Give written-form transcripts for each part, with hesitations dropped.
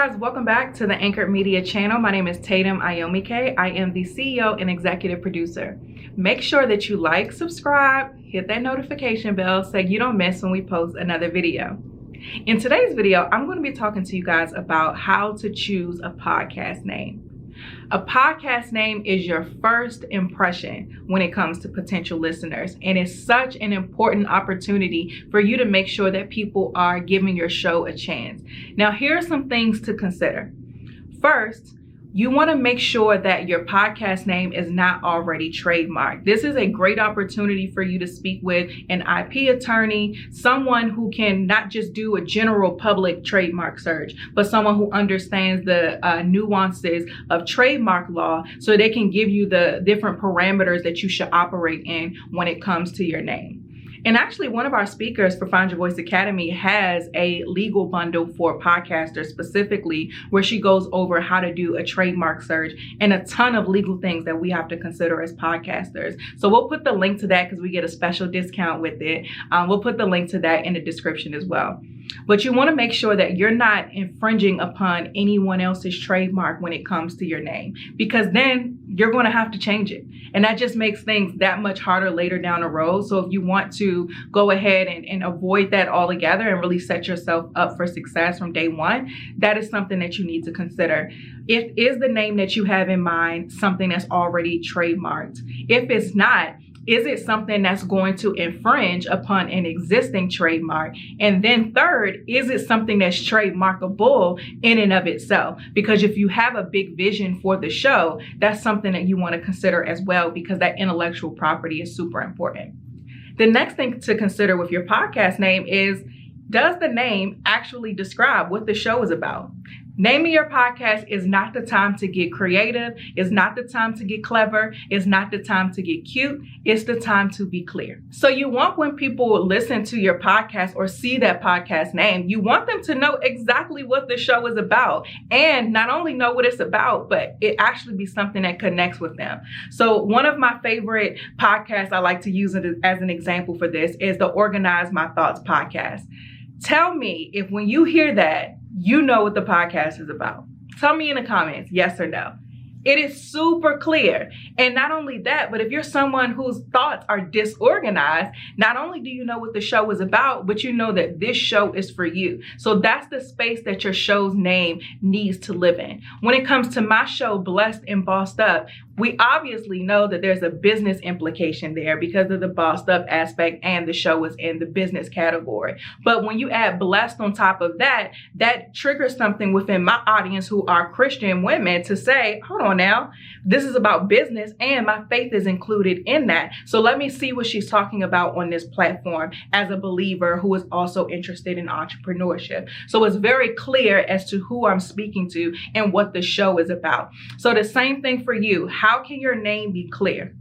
guys, welcome back to the Anchored Media channel. My name is Tatum Ayomike. I am the CEO and executive producer. Make sure that you like, subscribe, hit that notification bell so you don't miss when we post another video. In today's video, I'm going to be talking to you guys about how to choose a podcast name. A podcast name is your first impression when it comes to potential listeners, and it's such an important opportunity for you to make sure that people are giving your show a chance. Now, here are some things to consider. First, you want to make sure that your podcast name is not already trademarked. This is a great opportunity for you to speak with an IP attorney, someone who can not just do a general public trademark search, but someone who understands the nuances of trademark law so they can give you the different parameters that you should operate in when it comes to your name. And actually, one of our speakers for Find Your Voice Academy has a legal bundle for podcasters specifically, where she goes over how to do a trademark search and a ton of legal things that we have to consider as podcasters. So we'll put the link to that because we get a special discount with it. We'll put the link to that in the description as well. But you want to make sure that you're not infringing upon anyone else's trademark when it comes to your name, because then you're going to have to change it. And that just makes things that much harder later down the road. So if you want to go ahead and avoid that altogether and really set yourself up for success from day one, that is something that you need to consider. Is the name that you have in mind something that's already trademarked? If it's not, is it something that's going to infringe upon an existing trademark? And then third, is it something that's trademarkable in and of itself? Because if you have a big vision for the show, that's something that you want to consider as well, because that intellectual property is super important. The next thing to consider with your podcast name is, does the name actually describe what the show is about? Naming your podcast is not the time to get creative. It's not the time to get clever. It's not the time to get cute. It's the time to be clear. So you want, when people listen to your podcast or see that podcast name, you want them to know exactly what the show is about, and not only know what it's about, but it actually be something that connects with them. So one of my favorite podcasts I like to use as an example for this is the Organize My Thoughts podcast. Tell me if when you hear that, you know what the podcast is about. Tell me in the comments, yes or no. It is super clear. And not only that, but if you're someone whose thoughts are disorganized, not only do you know what the show is about, but you know that this show is for you. So that's the space that your show's name needs to live in. When it comes to my show, Blessed and Bossed Up, we obviously know that there's a business implication there because of the bossed up aspect, and the show is in the business category. But when you add blessed on top of that, that triggers something within my audience who are Christian women to say, hold on now, this is about business and my faith is included in that. So let me see what she's talking about on this platform as a believer who is also interested in entrepreneurship. So it's very clear as to who I'm speaking to and what the show is about. So the same thing for you. How can your name be clear?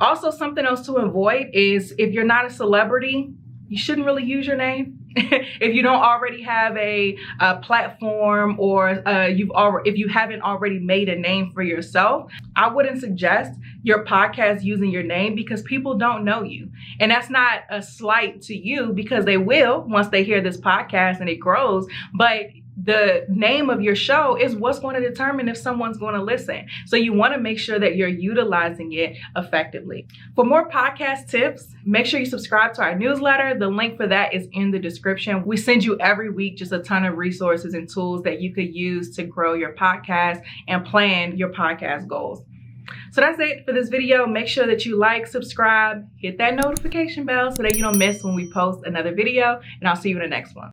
Also, something else to avoid is, if you're not a celebrity, you shouldn't really use your name. If you don't already have a platform, or if you haven't already made a name for yourself, I wouldn't suggest your podcast using your name, because people don't know you. And that's not a slight to you, because they will once they hear this podcast and it grows. But the name of your show is what's going to determine if someone's going to listen. So you want to make sure that you're utilizing it effectively. For more podcast tips, make sure you subscribe to our newsletter. The link for that is in the description. We send you every week just a ton of resources and tools that you could use to grow your podcast and plan your podcast goals. So that's it for this video. Make sure that you like, subscribe, hit that notification bell so that you don't miss when we post another video, and I'll see you in the next one.